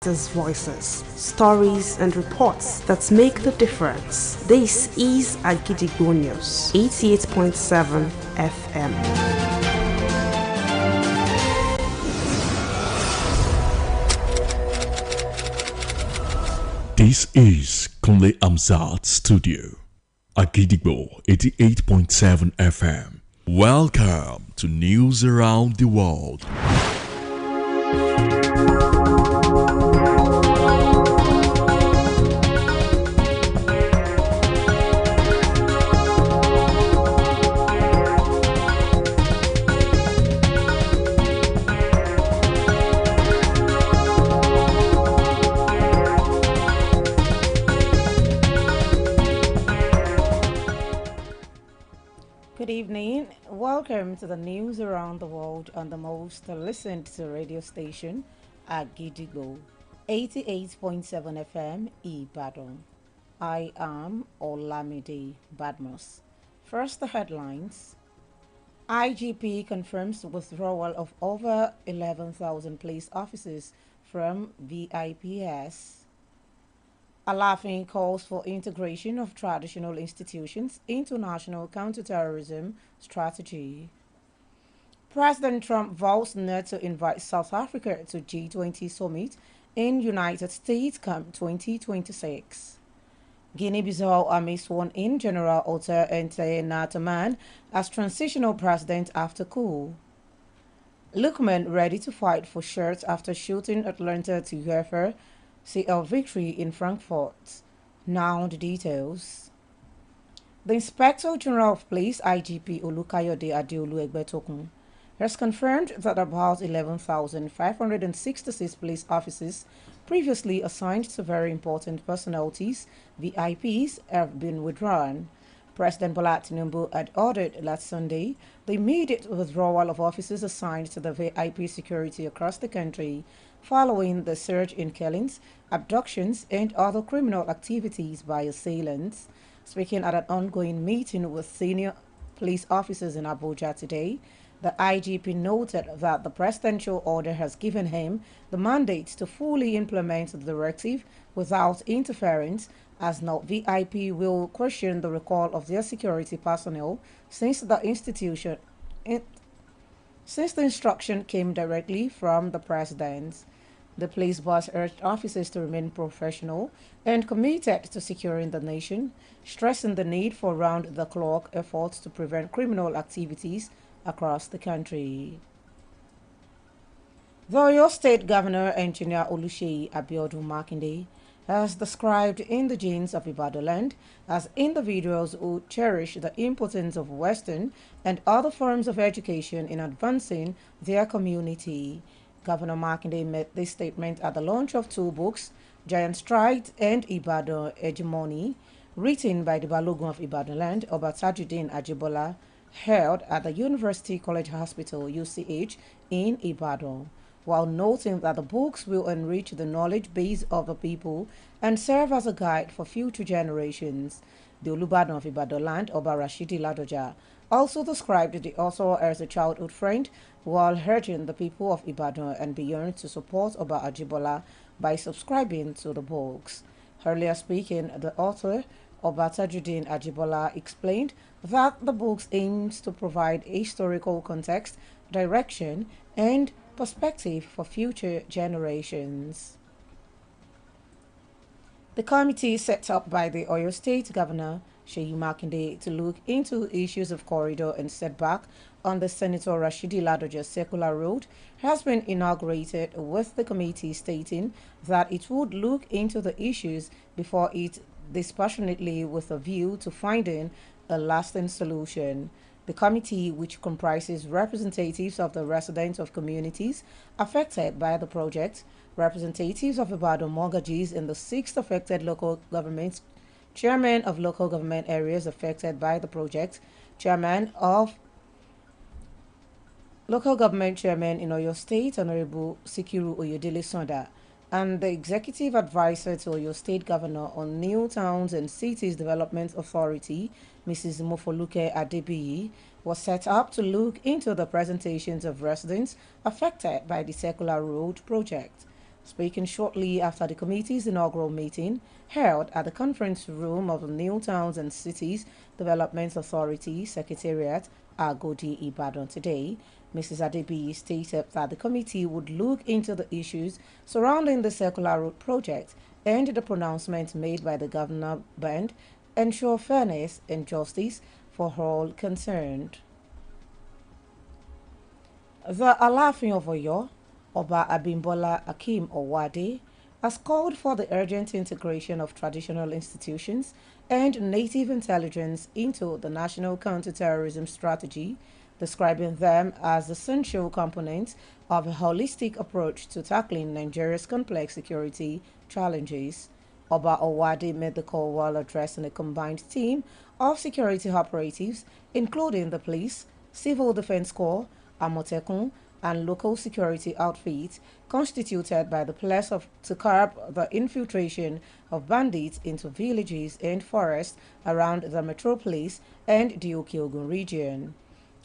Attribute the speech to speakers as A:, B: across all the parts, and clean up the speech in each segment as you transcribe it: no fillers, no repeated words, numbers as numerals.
A: Voices, stories, and reports that make the difference. This is Agidigbo News, 88.7 FM.
B: This is Kunle Amzat Studio, Agidigbo 88.7 FM. Welcome to News Around the World.
C: Good evening. Welcome to the news around the world on the most listened to radio station, Agidigbo, 88.7 FM, Ibadan. I am Olamide Badmus. First, the headlines. IGP confirms withdrawal of over 11,000 police officers from VIPS. Alafin calls for integration of traditional institutions into national counterterrorism strategy. President Trump vows not to invite South Africa to G20 summit in United States come 2026. Guinea-Bissau Army sworn in General Otter Ente Nataman as transitional president after coup. Lookman ready to fight for shirts after shooting Atlanta to UEFA CL victory in Frankfurt. Now the details. The Inspector General of Police, IGP Olukayode Adeolu Egbetokun, has confirmed that about 11,566 police officers previously assigned to very important personalities, VIPs, have been withdrawn. President Bola Tinubu had ordered last Sunday the immediate withdrawal of officers assigned to the VIP security across the country following the surge in killings, abductions, and other criminal activities by assailants. Speaking at an ongoing meeting with senior police officers in Abuja today, the IGP noted that the presidential order has given him the mandate to fully implement the directive without interference, as no VIP will question the recall of their security personnel since the instruction came directly from the president. The police boss urged officers to remain professional and committed to securing the nation, stressing the need for round-the-clock efforts to prevent criminal activities across the country. The Oyo State Governor, Engineer Oluseyi Abiodun Makinde, has described indigenes of Ibadan as individuals who cherish the importance of Western and other forms of education in advancing their community. Governor Makinde made this statement at the launch of two books, Giant Stride and Ibadan Hegemony, written by the Balogun of Ibadan, Obatajuddin Ajibola, held at the University College Hospital, UCH, in Ibadan, while noting that the books will enrich the knowledge base of the people and serve as a guide for future generations. The Olubadan of Ibadan, Oba Rashidi Ladoja, also described the author as a childhood friend while urging the people of Ibadan and beyond to support Oba Ajibola by subscribing to the books. Earlier speaking, the author, Obatajuddin Ajibola, explained that the books aims to provide historical context, direction, and perspective for future generations. The committee set up by the Oyo State Governor, Seyi Makinde, to look into issues of corridor and setback on the Senator Rashidi Ladoja Circular Road has been inaugurated, with the committee stating that it would look into the issues before it dispassionately with a view to finding a lasting solution. The committee, which comprises representatives of the residents of communities affected by the project, representatives of Ibadan mortgagees in the 6 affected local governments, chairman of local government areas affected by the project, chairman of local government chairman in Oyo State, Honorable Sikiru Oyedele Sonda, and the executive advisor to Oyo State Governor on New Towns and Cities Development Authority, Mrs. Mofoluke Adebiyi, was set up to look into the presentations of residents affected by the Circular Road project. Speaking shortly after the committee's inaugural meeting held at the conference room of the New Towns and Cities Development Authority Secretariat, Agodi, Ibadan today, Mrs. Adebi stated that the committee would look into the issues surrounding the circular road project and the pronouncement made by the governor band ensure fairness and justice for all concerned. The Alafin of Oyo, Oba Abimbola Akim Owade, has called for the urgent integration of traditional institutions and native intelligence into the national counterterrorism strategy, describing them as essential components of a holistic approach to tackling Nigeria's complex security challenges. Oba Owade made the call while addressing a combined team of security operatives, including the police, civil defense corps, Amotekun, and local security outfits constituted by the pledge to curb the infiltration of bandits into villages and forests around the metropolis and the Okiogun region.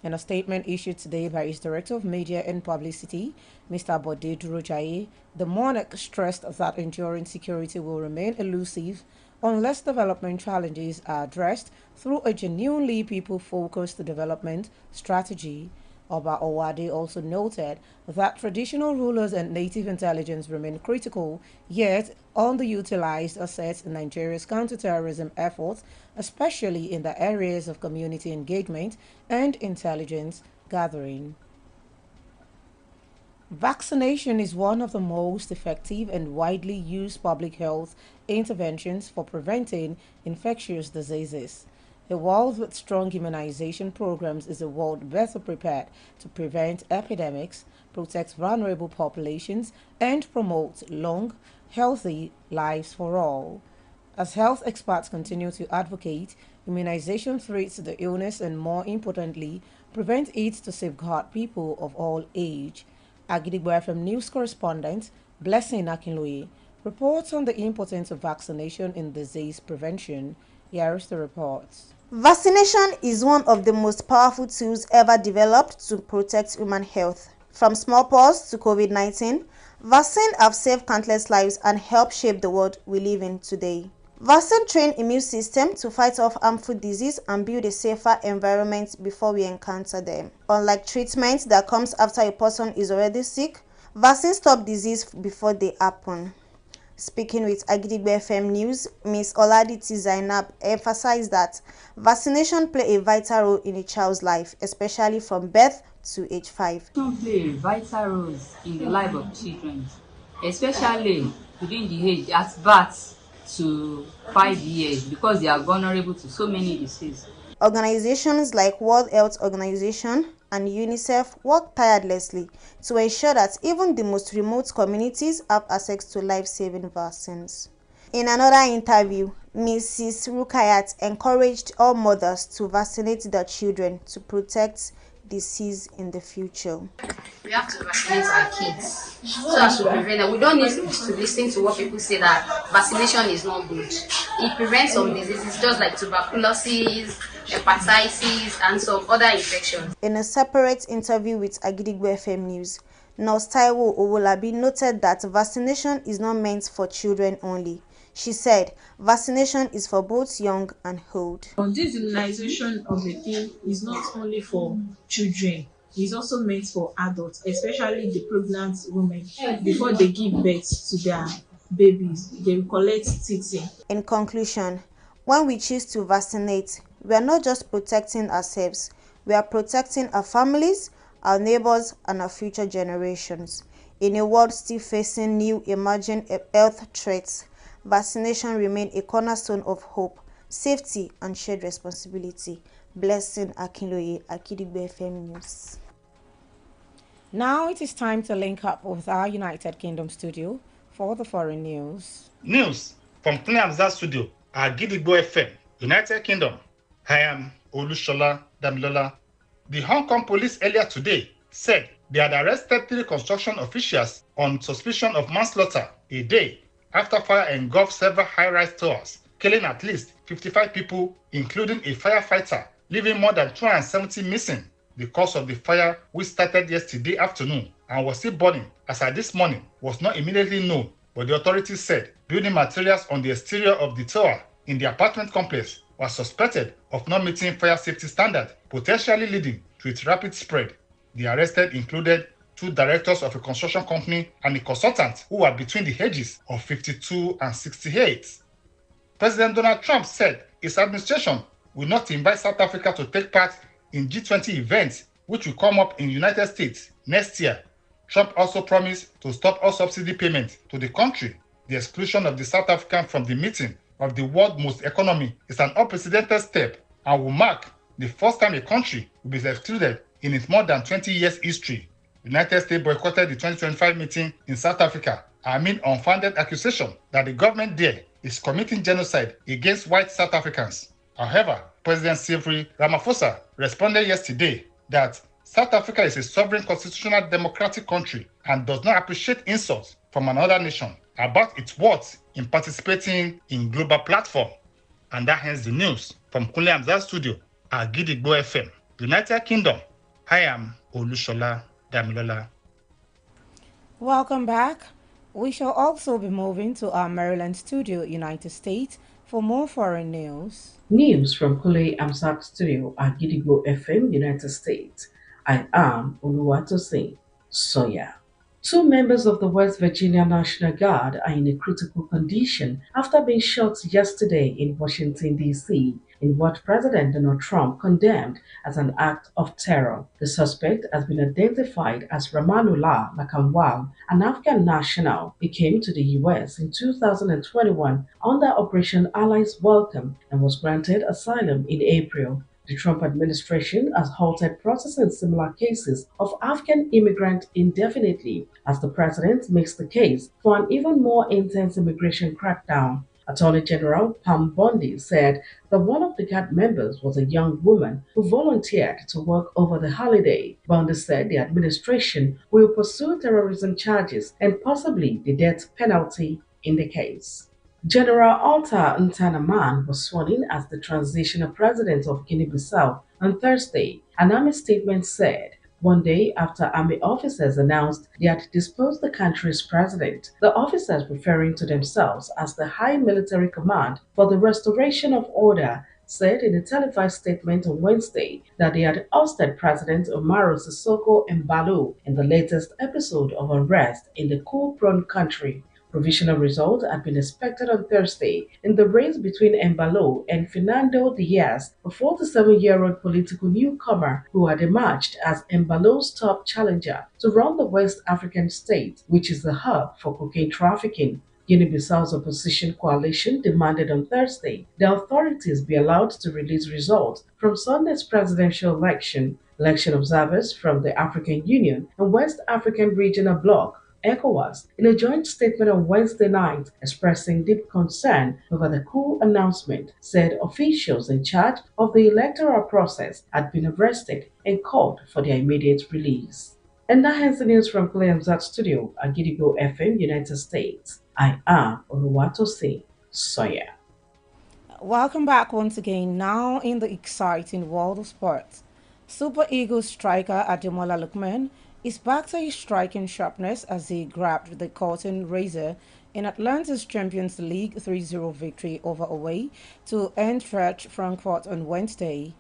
C: In a statement issued today by his Director of Media and Publicity, Mr. Bode Durojaye, the monarch stressed that enduring security will remain elusive unless development challenges are addressed through a genuinely people-focused development strategy. Oba Owade also noted that traditional rulers and native intelligence remain critical, yet underutilized assets in Nigeria's counterterrorism efforts, especially in the areas of community engagement and intelligence gathering. Vaccination is one of the most effective and widely used public health interventions for preventing infectious diseases. A world with strong immunization programs is a world better prepared to prevent epidemics, protect vulnerable populations, and promote long, healthy lives for all. As health experts continue to advocate, immunization treats the illness and, more importantly, prevent it to safeguard people of all age. Agidigbo FM News correspondent Blessing Akinloye reports on the importance of vaccination in disease prevention. Here is the report.
D: Vaccination is one of the most powerful tools ever developed to protect human health. From smallpox to COVID-19, vaccines have saved countless lives and helped shape the world we live in today. Vaccines train immune system to fight off harmful disease and build a safer environment before we encounter them. Unlike treatment that comes after a person is already sick, vaccines stop disease before they happen. Speaking with Agidigbo FM News, Ms. Oladiti Zainab emphasized that vaccination play a vital role in a child's life, especially from birth to age 5.
E: Vaccination play vital roles in the life of children, especially within the age at birth to 5 years, because they are vulnerable to so many diseases.
D: Organizations like World Health Organization and UNICEF work tirelessly to ensure that even the most remote communities have access to life-saving vaccines. In another interview, Mrs. Rukayat encouraged all mothers to vaccinate their children to protect disease in the future.
F: We have to vaccinate our kids so as to prevent that. We don't need to listen to what people say that vaccination is not good. It prevents some diseases just like tuberculosis, hepatitis, and some other infections.
D: In a separate interview with Agidigbo FM News, Nurse Taiwo Owolabi noted that vaccination is not meant for children only. She said vaccination is for both young and old.
G: This immunization of the thing is not only for children, it's also meant for adults, especially the pregnant women. Before they give birth to their babies, they will collect teething.
D: In conclusion, when we choose to vaccinate, we are not just protecting ourselves, we are protecting our families, our neighbors, and our future generations. In a world still facing new emerging health threats, vaccination remains a cornerstone of hope, safety, and shared responsibility. Blessing Akinloye, Agidigbo FM News.
C: Now it is time to link up with our United Kingdom studio for the foreign news.
H: News from Tuniamza Studio, Agidigbo FM, United Kingdom. I am Olushola Damilola. The Hong Kong police earlier today said they had arrested 3 construction officials on suspicion of manslaughter a day after fire engulfed several high-rise towers, killing at least 55 people, including a firefighter, leaving more than 270 missing. The cause of the fire, which started yesterday afternoon, and was still burning as at this morning was not immediately known, but the authorities said building materials on the exterior of the tower in the apartment complex was suspected of not meeting fire safety standards, potentially leading to its rapid spread. The arrested included 2 directors of a construction company and a consultant who were between the ages of 52 and 68. President Donald Trump said his administration will not invite South Africa to take part in G20 events, which will come up in the United States next year. Trump also promised to stop all subsidy payments to the country. The exclusion of the South African from the meeting of the world's most economy is an unprecedented step and will mark the first time a country will be excluded in its more than 20 years history. The United States boycotted the 2025 meeting in South Africa amid unfounded accusation that the government there is committing genocide against white South Africans. However, President Cyril Ramaphosa responded yesterday that South Africa is a sovereign constitutional democratic country and does not appreciate insults from another nation about its worth in participating in global platform. And that ends the news from Kunle Hamzat Studio at Gidigbo FM, United Kingdom. I am Olushola Damilola.
C: Welcome back. We shall also be moving to our Maryland studio, United States, for more foreign news.
I: News from Kule Amsak Studio at Gidigbo FM, United States. I am Oluwatosin Soya. 2 members of the West Virginia National Guard are in a critical condition after being shot yesterday in Washington, D.C., in what President Donald Trump condemned as an act of terror. The suspect has been identified as Ramanullah Lakanwal, an Afghan national. He came to the U.S. in 2021 under Operation Allies Welcome and was granted asylum in April. The Trump administration has halted processing similar cases of Afghan immigrants indefinitely as the president makes the case for an even more intense immigration crackdown. Attorney General Pam Bondi said that one of the Guard members was a young woman who volunteered to work over the holiday. Bondi said the administration will pursue terrorism charges and possibly the death penalty in the case. General Alta Ntanaman was sworn in as the transitional president of Guinea-Bissau on Thursday. An army statement said, one day after army officers announced they had disposed the country's president, the officers referring to themselves as the High Military Command for the Restoration of Order said in a televised statement on Wednesday that they had ousted President Umaru Sissoco Embalo in the latest episode of unrest in the coup-prone country. Provisional results had been expected on Thursday in the race between Embalo and Fernando Diaz, a 47-year-old political newcomer who had emerged as Embalo's top challenger to run the West African state, which is the hub for cocaine trafficking. Guinea-Bissau's opposition coalition demanded on Thursday the authorities be allowed to release results from Sunday's presidential election. Election observers from the African Union and West African Regional Bloc ECOWAS, in a joint statement on Wednesday night expressing deep concern over the coup announcement, said officials in charge of the electoral process had been arrested and called for their immediate release. And that ends the news from Kulayamzat Studio at Gidigbo FM, United States. I am Oluwatosin Soya.
C: Welcome back once again. Now in the exciting world of sports. Super Eagles striker Ademola Lookman is back to his striking sharpness as he grabbed the curtain raiser in Atlanta's Champions League 3-0 victory over away to Eintracht Frankfurt on Wednesday.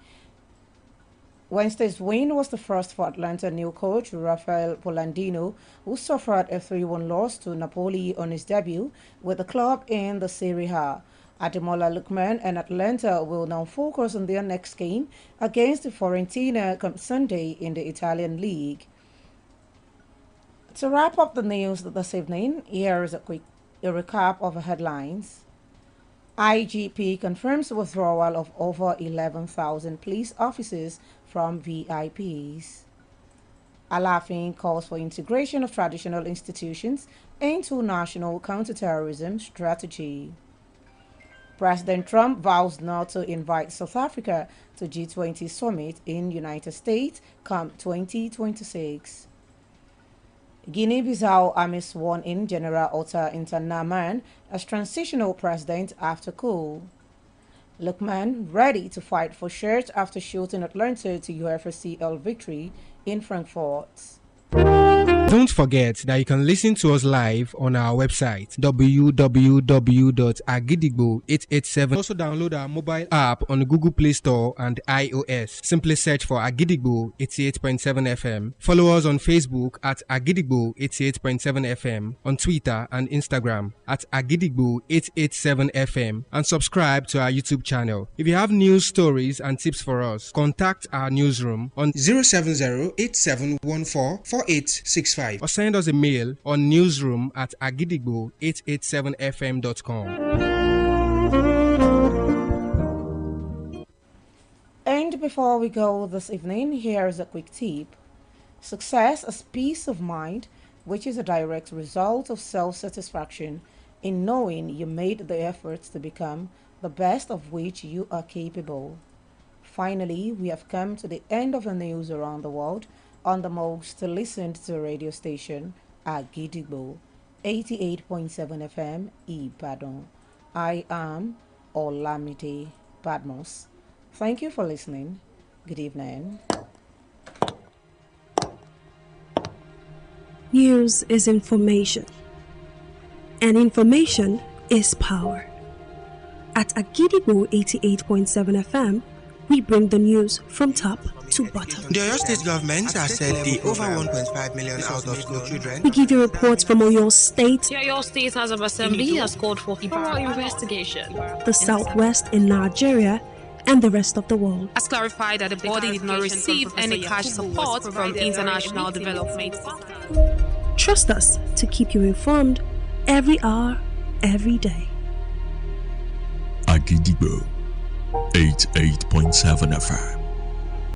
C: Wednesday's win was the first for Atlanta new coach Rafael Polandino, who suffered a 3-1 loss to Napoli on his debut with the club in the Serie A. Ademola Lookman and Atlanta will now focus on their next game against Fiorentina come Sunday in the Italian league. To wrap up the news this evening, here is a recap of the headlines. IGP confirms withdrawal of over 11,000 police officers from VIPs. Alafin calls for integration of traditional institutions into national counterterrorism strategy. President Trump vows not to invite South Africa to G20 summit in United States come 2026. Guinea-Bissau army sworn in General Ota Ntanaman as transitional president after coup. Lookman ready to fight for shirt after shooting Atlanta to UFCL victory in Frankfurt.
J: Don't forget that you can listen to us live on our website www.agidigbo887. Also download our mobile app on the Google Play Store and iOS. Simply search for Agidigbo 88.7 FM. Follow us on Facebook at Agidigbo 88.7 FM, on Twitter and Instagram at Agidigbo 887 FM, and subscribe to our YouTube channel. If you have news stories and tips for us, contact our newsroom on 070-8714-4865 or send us a mail on newsroom@agidigbo887fm.com.
C: And before we go this evening, here's a quick tip. Success is peace of mind, which is a direct result of self-satisfaction in knowing you made the efforts to become the best of which you are capable. Finally, we have come to the end of the news around the world on the most listened to radio station, Agidigbo 88.7 FM, Ibadan. I am Olamide Badmos. Thank you for listening. Good evening.
A: News is information, and information is power. At Agidigbo 88.7 FM, we bring the news from top to bottom.
K: The Oyo State government has said the over 1.5 million out-of-school children.
A: We give you reports from Oyo State.
L: The Oyo State House of Assembly has called for thorough investigation.
A: The Southwest in Nigeria and the rest of the world.
L: Has clarified that the body did not receive any cash support from international development.
A: Trust us to keep you informed every hour, every day.
B: Agidigbo 88.7 FM.